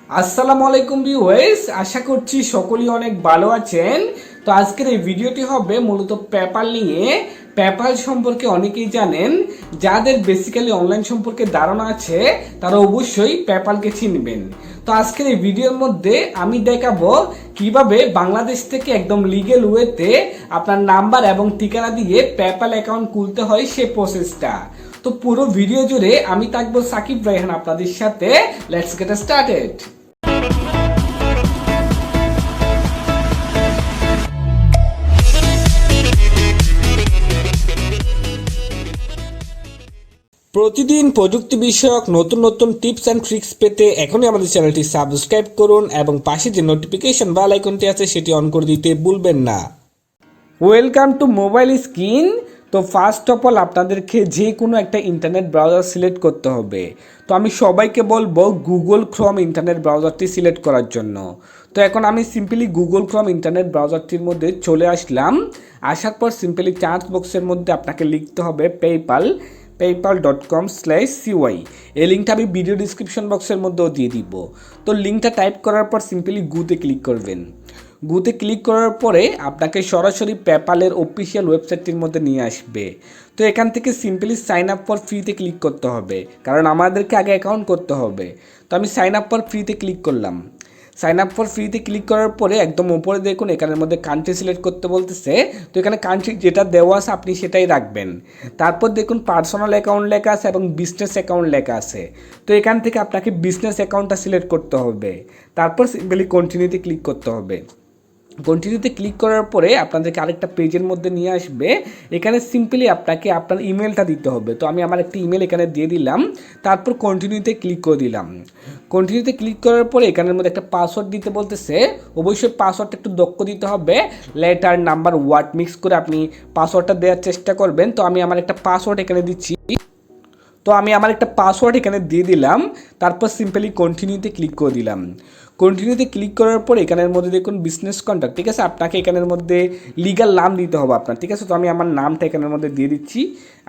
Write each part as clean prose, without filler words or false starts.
আসসালামু আলাইকুম ভিউয়ার্স, আশা করছি সকলেই অনেক ভালো আছেন। তো আজকের এই ভিডিওটি হবে মূলত পেপ্যাল নিয়ে। পেপ্যাল সম্পর্কে অনেকেই জানেন, যাদের বেসিক্যালি অনলাইন সম্পর্কে ধারণা আছে তারা অবশ্যই পেপ্যালকে চিনবেন। তো আজকের এই ভিডিওর মধ্যে আমি দেখাবো কিভাবে বাংলাদেশ থেকে একদম লিগ্যাল ওয়েতে আপনার নাম্বার এবং ঠিকানা দিয়ে পেপ্যাল অ্যাকাউন্ট খুলতে হয় সে প্রসেসটা। তো পুরো ভিডিও জুড়ে আমি থাকবো সাকিব রায়হান আপনাদের সাথে। Let's get started. প্রতিদিন প্রযুক্তি বিষয়ক নতুন নতুন টিপস অ্যান্ড ট্রিক্স পেতে এখনই আমাদের চ্যানেলটি সাবস্ক্রাইব করুন এবং পাশে যে নোটিফিকেশন বেল আইকনটি আছে সেটি অন করে দিতে ভুলবেন না। Welcome to mobile screen. তো ফার্স্ট অফ অল আপনাদেরকে যে কোনো একটা ইন্টারনেট ব্রাউজার সিলেক্ট করতে হবে। তো আমি সবাইকে বলবো গুগল ক্রোম ইন্টারনেট ব্রাউজারটি সিলেক্ট করার জন্য। তো এখন আমি সিম্পলি গুগল ক্রোম ইন্টারনেট ব্রাউজারটির মধ্যে চলে আসলাম। আসার পর সিম্পলি চার্জ বক্সের মধ্যে আপনাকে লিখতে হবে paypal.com/cy। এই লিঙ্কটা আমি ভিডিও ডিসক্রিপশন বক্সের মধ্যেও দিয়ে দিব। তো লিঙ্কটা টাইপ করার পর সিম্পলি গুতে ক্লিক করবেন। গুতে ক্লিক করার পরে আপনাকে সরাসরি পেপ্যালের অফিসিয়াল ওয়েবসাইটটির মধ্যে নিয়ে আসবে। তো এখান থেকে সিম্পলি সাইন আপ ফর ফ্রিতে ক্লিক করতে হবে, কারণ আমাদেরকে আগে অ্যাকাউন্ট করতে হবে। তো আমি সাইন আপ ফর ফ্রিতে ক্লিক করলাম। সাইন আপ ফর ফ্রিতে ক্লিক করার পরে একদম উপরে দেখুন এখানের মধ্যে কান্ট্রি সিলেক্ট করতে বলতেছে। তো এখানে কান্ট্রি যেটা দেওয়া আছে আপনি সেটাই রাখবেন। তারপর দেখুন পার্সোনাল অ্যাকাউন্ট লেখা আছে এবং বিজনেস অ্যাকাউন্ট লেখা আছে। তো এখান থেকে আপনাকে বিজনেস অ্যাকাউন্টটা সিলেক্ট করতে হবে। তারপর সিম্পলি কন্টিনিউতে ক্লিক করতে হবে। কন্টিনিউতে ক্লিক করার পরে আপনাদেরকে আরেকটা পেজের মধ্যে নিয়ে আসবে। এখানে সিম্পলি আপনাকে আপনার ইমেলটা দিতে হবে। তো আমি আমার একটা ইমেল এখানে দিয়ে দিলাম। তারপর কন্টিনিউতে ক্লিক করে দিলাম। কন্টিনিউতে ক্লিক করার পরে এখানের মধ্যে একটা পাসওয়ার্ড দিতে বলতেছে। অবশ্যই পাসওয়ার্ডটা একটু দক্ষ দিতে হবে। লেটার নাম্বার ওয়ার্ড মিক্স করে আপনি পাসওয়ার্ডটা দেওয়ার চেষ্টা করবেন। তো আমি আমার একটা পাসওয়ার্ড এখানে দিচ্ছি। তো আমি আমার একটা পাসওয়ার্ড এখানে দিয়ে দিলাম। তারপর সিম্পলি কন্টিনিউতে ক্লিক করে দিলাম। কন্টিনিউতে ক্লিক করার পর এখানের মধ্যে দেখুন বিজনেস কন্ট্যাক্ট, ঠিক আছে। আপনাকে এখানের মধ্যে লিগ্যাল নাম দিতে হবে আপনার, ঠিক আছে। তো আমি আমার নামটা এখানের মধ্যে দিয়ে দিচ্ছি।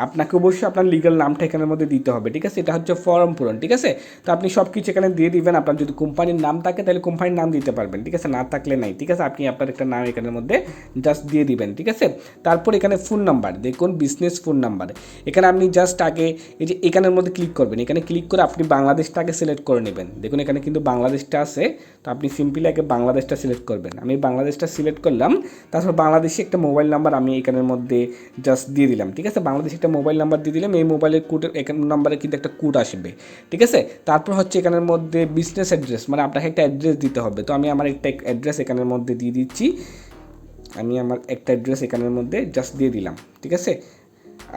আপনাকে অবশ্যই আপনার লিগ্যাল নামটা এখানের মধ্যে দিতে হবে, ঠিক আছে। এটা হচ্ছে ফর্ম পূরণ, ঠিক আছে। তো আপনি সব কিছু এখানে দিয়ে দিবেন। আপনার যদি কোম্পানির নাম থাকে তাহলে কোম্পানির নাম দিতে পারবেন, ঠিক আছে। না থাকলে নাই, ঠিক আছে। আপনি আপনার একটা নাম এখানের মধ্যে জাস্ট দিয়ে দিবেন, ঠিক আছে। তারপর এখানে ফোন নাম্বার দেখুন, বিজনেস ফোন নাম্বার। এখানে আপনি জাস্ট আগে এই যে এখানের মধ্যে ক্লিক করবেন। এখানে ক্লিক করে আপনি বাংলাদেশটাকে সিলেক্ট করে নেবেন। দেখুন এখানে কিন্তু বাংলাদেশটা আছে। তো আপনি সিম্পলি আগে বাংলাদেশটা সিলেক্ট করবেন। আমি বাংলাদেশটা সিলেক্ট করলাম। তারপর বাংলাদেশে একটা মোবাইল নাম্বার আমি এখানের মধ্যে জাস্ট দিয়ে দিলাম, ঠিক আছে। বাংলাদেশে একটা মোবাইল নাম্বার দিয়ে দিলাম। এই মোবাইলের কোডের এখানে নাম্বারে কিন্তু একটা কোড আসবে, ঠিক আছে। তারপর হচ্ছে এখানের মধ্যে বিজনেস অ্যাড্রেস, মানে আপনাকে একটা অ্যাড্রেস দিতে হবে। তো আমি আমার একটা অ্যাড্রেস এখানের মধ্যে দিয়ে দিচ্ছি। আমি আমার একটা অ্যাড্রেস এখানের মধ্যে জাস্ট দিয়ে দিলাম, ঠিক আছে।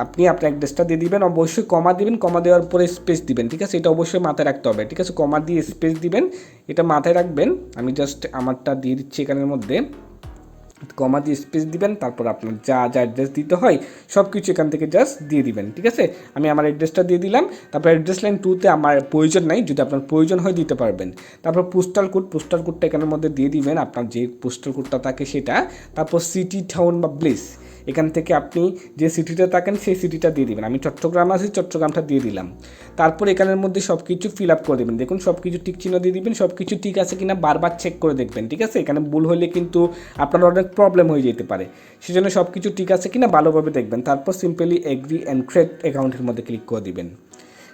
আপনি আপনার অ্যাড্রেসটা দিয়ে দিবেন। অবশ্যই কমা দিবেন, কমা দেওয়ার পরে স্পেস দিবেন, ঠিক আছে। এটা অবশ্যই মাথায় রাখতে হবে, ঠিক আছে। কমা দিয়ে স্পেস দিবেন, এটা মাথায় রাখবেন। আমি জাস্ট আমারটা দিয়ে দিচ্ছি এখানের মধ্যে। কমা দিয়ে স্পেস দিবেন। তারপর আপনার যা যা অ্যাড্রেস দিতে হয় সব কিছু এখান থেকে জাস্ট দিয়ে দিবেন, ঠিক আছে। আমি আমার অ্যাড্রেসটা দিয়ে দিলাম। তারপর অ্যাড্রেস লাইন 2তে আমার প্রয়োজন নাই, যদি আপনার প্রয়োজন হয় দিতে পারবেন। তারপর পোস্টাল কোডটা এখানের মধ্যে দিয়ে দিবেন, আপনার যে পোস্টাল কোডটা থাকে সেটা। তারপর সিটি, টাউন বা প্লেস, এখান থেকে আপনি যে সিটিতে থাকেন সেই সিটিটা দিয়ে দিবেন। আমি চট্টগ্রাম আছি, চট্টগ্রামটা দিয়ে দিলাম। তারপর এখানের মধ্যে সব কিছু ফিল আপ করে দেবেন। দেখুন সব কিছু টিক চিহ্ন দিয়ে দিবেন। সব কিছু ঠিক আছে কিনা বারবার চেক করে দেখবেন, ঠিক আছে। এখানে ভুল হলে কিন্তু আপনার অনেক প্রবলেম হয়ে যেতে পারে। সেজন্য সব কিছু ঠিক আছে কিনা ভালোভাবে দেখবেন। তারপর সিম্পলি এগ্রি অ্যান্ড ক্রিয়েট অ্যাকাউন্টের মধ্যে ক্লিক করে দিবেন।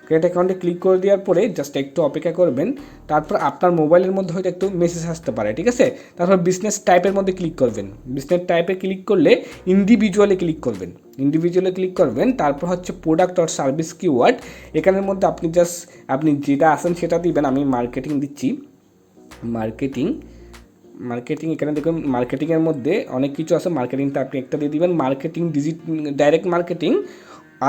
ক্রিয়েট অ্যাকাউন্টে ক্লিক করে দেওয়ার পরে জাস্ট একটু অপেক্ষা করবেন। তারপর আপনার মোবাইলের মধ্যে হয়তো একটু মেসেজ আসতে পারে, ঠিক আছে। তারপর বিজনেস টাইপের মধ্যে ক্লিক করবেন। বিজনেস টাইপে ক্লিক করলে ইন্ডিভিজুয়ালে ক্লিক করবেন। ইন্ডিভিজুয়ালে ক্লিক করবেন। তারপর হচ্ছে প্রোডাক্ট অর সার্ভিস কিওয়ার্ড। এখানের মধ্যে আপনি জাস্ট আপনি যেটা আসেন সেটা দিবেন। আমি মার্কেটিং দিচ্ছি। মার্কেটিং এখানে দেখুন মার্কেটিংয়ের মধ্যে অনেক কিছু আছে। মার্কেটিংটা আপনি একটা দিয়ে দিবেন। মার্কেটিং ডাইরেক্ট মার্কেটিং,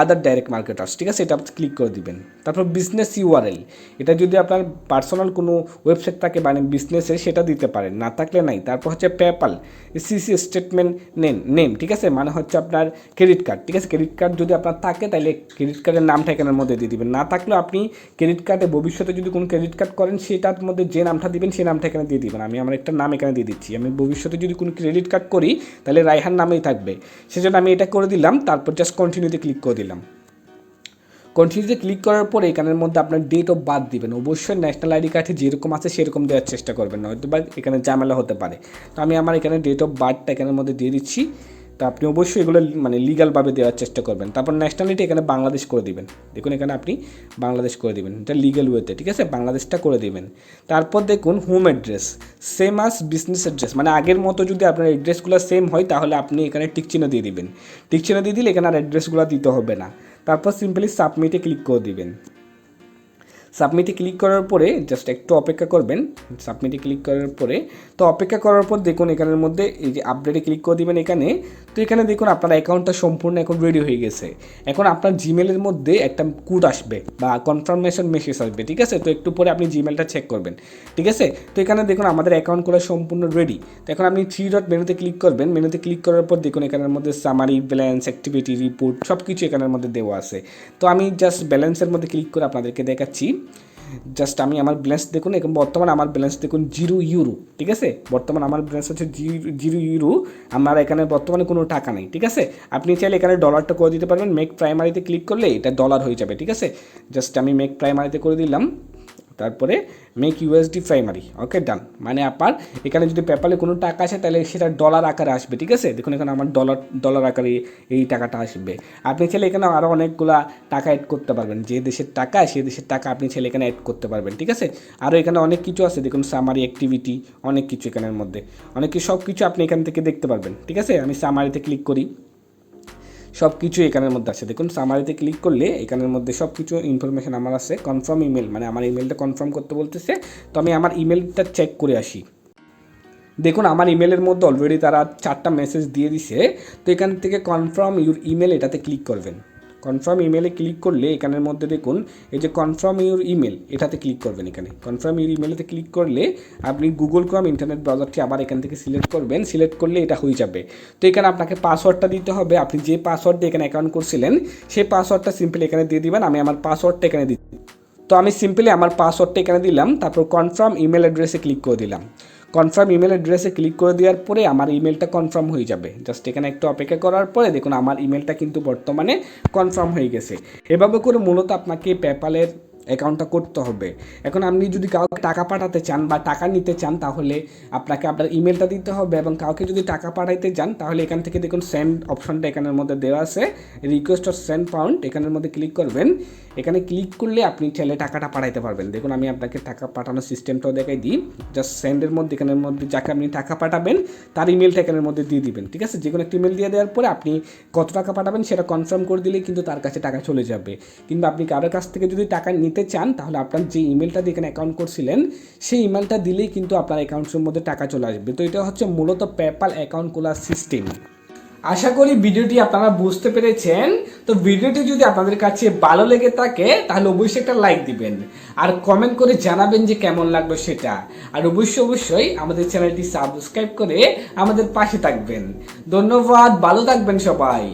আদার ডাইরেক্ট মার্কেটার্স, ঠিক আছে। এটা আপনি ক্লিক করে দিবেন। তারপর বিজনেস ইউআরএল, এটা যদি আপনার পার্সোনাল কোনো ওয়েবসাইট থাকে মানে বিজনেসের সেটা দিতে পারেন, না থাকলে নাই। তারপর হচ্ছে পেপ্যাল সিসি স্টেটমেন্ট নেম, ঠিক আছে, মানে হচ্ছে আপনার ক্রেডিট কার্ড, ঠিক আছে। ক্রেডিট কার্ড যদি আপনার থাকে তাহলে ক্রেডিট কার্ডের নামটা এখানের মধ্যে দিয়ে দিবেন। না থাকলেও আপনি ক্রেডিট কার্ডে ভবিষ্যতে যদি কোনো ক্রেডিট কার্ড করেন সেটার মধ্যে যে নামটা দিবেন সেই নামটা এখানে দিয়ে দিবেন। আমি আমার একটা নাম এখানে দিয়ে দিচ্ছি। আমি ভবিষ্যতে যদি কোনো ক্রেডিট কার্ড করি তাহলে রায়হান নামেই থাকবে, সেজন্য আমি এটা করে দিলাম। তারপর জাস্ট কন্টিনিউতে ক্লিক করে দিলাম। কন্টিনিউতে ক্লিক করার পরে এখানের মধ্যে আপনার ডেট অফ বার্থ দিবেন, অবশ্যই ন্যাশনাল আইডি কার্ডে যেরকম আছে সেরকম দেওয়ার চেষ্টা করবেন, হয়তো বা এখানে ঝামেলা হতে পারে। তো আমি আমার এখানে ডেট অফ বার্থটা এখানের মধ্যে দিয়ে দিচ্ছি। তো আপনি অবশ্যই এগুলো মানে লিগালভাবে দেওয়ার চেষ্টা করবেন। তারপর ন্যাশনালিটি এখানে বাংলাদেশ করে দিবেন, দেখুন এখানে আপনি বাংলাদেশ করে দিবেন, এটা লিগাল ওয়েতে, ঠিক আছে, বাংলাদেশটা করে দিবেন। তারপর দেখুন হোম অ্যাড্রেস সেম আস বিজনেস অ্যাড্রেস, মানে আগের মতো যদি আপনার অ্যাড্রেসগুলো সেম হয় তাহলে আপনি এখানে টিক চিহ্ন দিয়ে দিবেন, টিক চিহ্ন দিয়ে দিলে এখানে আর অ্যাড্রেসগুলো দিতে হবে না। তারপর সিম্পলি সাবমিটে ক্লিক করে দিবেন। সাবমিটে ক্লিক করার পরে জাস্ট একটু অপেক্ষা করবেন। সাবমিটে ক্লিক করার পরে তো অপেক্ষা করার পর দেখুন এখানের মধ্যে এই যে আপডেটে ক্লিক করে দিবেন এখানে। তো এখানে দেখুন আপনার অ্যাকাউন্টটা সম্পূর্ণ এখন রেডি হয়ে গেছে। এখন আপনার জিমেলের মধ্যে একটা কোড আসবে বা কনফার্মেশন মেসেজ আসবে, ঠিক আছে। তো একটু পরে আপনি জিমেলটা চেক করবেন, ঠিক আছে। তো এখানে দেখুন আমাদের অ্যাকাউন্ট করা সম্পূর্ণ রেডি। তো এখন আপনি 3 ডট মেনুতে ক্লিক করবেন। মেনুতে ক্লিক করার পর দেখুন এখানের মধ্যে সামারি, ব্যালেন্স, অ্যাক্টিভিটি, রিপোর্ট সব কিছু এখানের মধ্যে দেওয়া আছে। তো আমি জাস্ট ব্যালেন্সের মধ্যে ক্লিক করে আপনাদেরকে দেখাচ্ছি। জাস্ট আমি আমার ব্যালেন্স দেখুন, এখন বর্তমানে আমার ব্যালেন্স দেখুন 0 ইউরো, ঠিক আছে। বর্তমানে আমার ব্যালেন্স হচ্ছে 0 ইউরো, আমার এখানে বর্তমানে কোনো টাকা নেই, ঠিক আছে। আপনি চাইলে এখানে ডলারটা করে দিতে পারবেন। মেক প্রাইমারিতে ক্লিক করলে এটা ডলার হয়ে যাবে, ঠিক আছে। জাস্ট আমি মেক প্রাইমারিতে করে দিলাম, তারপরে মেক ইউএসডি প্রাইমারি, ওকে ডান। মানে আপনার এখানে যদি পেপ্যালে কোনো টাকা আসে তাহলে সেটা ডলার আকারে আসবে, ঠিক আছে। দেখুন এখানে আমার ডলার আকারে এই টাকাটা আসবে। আপনি চাইলে এখানে আরও অনেকগুলা টাকা অ্যাড করতে পারবেন, যে দেশের টাকা সেই দেশের টাকা আপনি চাইলে এখানে অ্যাড করতে পারবেন, ঠিক আছে। আরও এখানে অনেক কিছু আছে, দেখুন সামারি, অ্যাক্টিভিটি, অনেক কিছু এখানের মধ্যে, অনেক কিছু, সব কিছু আপনি এখান থেকে দেখতে পারবেন, ঠিক আছে। আমি সামারিতে ক্লিক করি, সব কিছু এখানের মধ্যে আছে। দেখুন সামারিতে ক্লিক করলে এখানের মধ্যে সব কিছু ইনফরমেশান আমার আছে। কনফার্ম ইমেল, মানে আমার ইমেলটা কনফার্ম করতে বলতেছে। তো আমি আমার ইমেলটা চেক করে আসি। দেখুন আমার ইমেলের মধ্যে অলরেডি তারা 4টা মেসেজ দিয়ে দিছে। তো এখান থেকে কনফার্ম ইউর ইমেল এটাতে ক্লিক করবেন। কনফার্ম ইমেলে ক্লিক করলে এখানের মধ্যে দেখুন এই যে কনফার্ম ইউর ইমেল এটাতে ক্লিক করবেন। এখানে কনফার্ম ইউর ইমেলেতে ক্লিক করলে আপনি গুগল ক্রোম ইন্টারনেট ব্রাউজারটি আবার এখান থেকে সিলেক্ট করবেন। সিলেক্ট করলে এটা হয়ে যাবে। তো এখানে আপনাকে পাসওয়ার্ডটা দিতে হবে। আপনি যে পাসওয়ার্ড দিয়ে এখানে অ্যাকাউন্ট করছিলেন সেই পাসওয়ার্ডটা সিম্পলি এখানে দিয়ে দিবেন। আমি আমার পাসওয়ার্ডটা এখানে দিচ্ছি। তো আমি সিম্পলি আমার পাসওয়ার্ডটা এখানে দিলাম, তারপর কনফার্ম ইমেল অ্যাড্রেসে ক্লিক করে দিলাম। কনফার্ম ইমেল অ্যাড্রেসে ক্লিক করে দেওয়ার পরে আমার ইমেলটা কনফার্ম হয়ে যাবে। জাস্ট এখানে একটু অপেক্ষা করার পরে দেখুন আমার ইমেলটা কিন্তু বর্তমানে কনফার্ম হয়ে গেছে। এভাবে করে মূলত আপনাকে পেপ্যালের অ্যাকাউন্টটা করতে হবে। এখন আপনি যদি কাউকে টাকা পাঠাতে চান বা টাকা নিতে চান তাহলে আপনাকে আপনার ইমেলটা দিতে হবে, এবং কাউকে যদি টাকা পাঠাইতে চান তাহলে এখান থেকে দেখুন সেন্ড অপশনটা এখানের মধ্যে দেওয়া আছে, রিকোয়েস্ট অর সেন্ড পাউন্ড, এখানের মধ্যে ক্লিক করবেন। এখানে ক্লিক করলে আপনি চাইলে টাকাটা পাঠাইতে পারবেন। দেখুন আমি আপনাকে টাকা পাঠানোর সিস্টেমটাও দেখাই দিই। জাস্ট সেন্ডের মধ্যে এখানের মধ্যে যাকে আপনি টাকা পাঠাবেন তার ইমেলটা এখানের মধ্যে দিয়ে দিবেন, ঠিক আছে। যে কোনো একটা ইমেল দিয়ে দেওয়ার পরে আপনি কত টাকা পাঠাবেন সেটা কনফার্ম করে দিলেই কিন্তু তার কাছে টাকা চলে যাবে। কিংবা আপনি কারোর কাছ থেকে যদি টাকা নিতে চান তাহলে আপনার যে ইমেলটা দিয়ে এখানে অ্যাকাউন্ট করছিলেন সেই ইমেলটা দিলেই কিন্তু আপনার অ্যাকাউন্টের মধ্যে টাকা চলে আসবে। তো এটা হচ্ছে মূলত পেপ্যাল অ্যাকাউন্ট খোলার সিস্টেম। আশা করি ভিডিওটি আপনারা বুঝতে পেরেছেন। তো ভিডিওটি যদি আপনাদের কাছে ভালো লেগে থাকে তাহলে অবশ্যই একটা লাইক দিবেন, আর কমেন্ট করে জানাবেন যে কেমন লাগলো সেটা। আর অবশ্যই আমাদের চ্যানেলটি সাবস্ক্রাইব করে আমাদের পাশে থাকবেন। ধন্যবাদ, ভালো থাকবেন সবাই।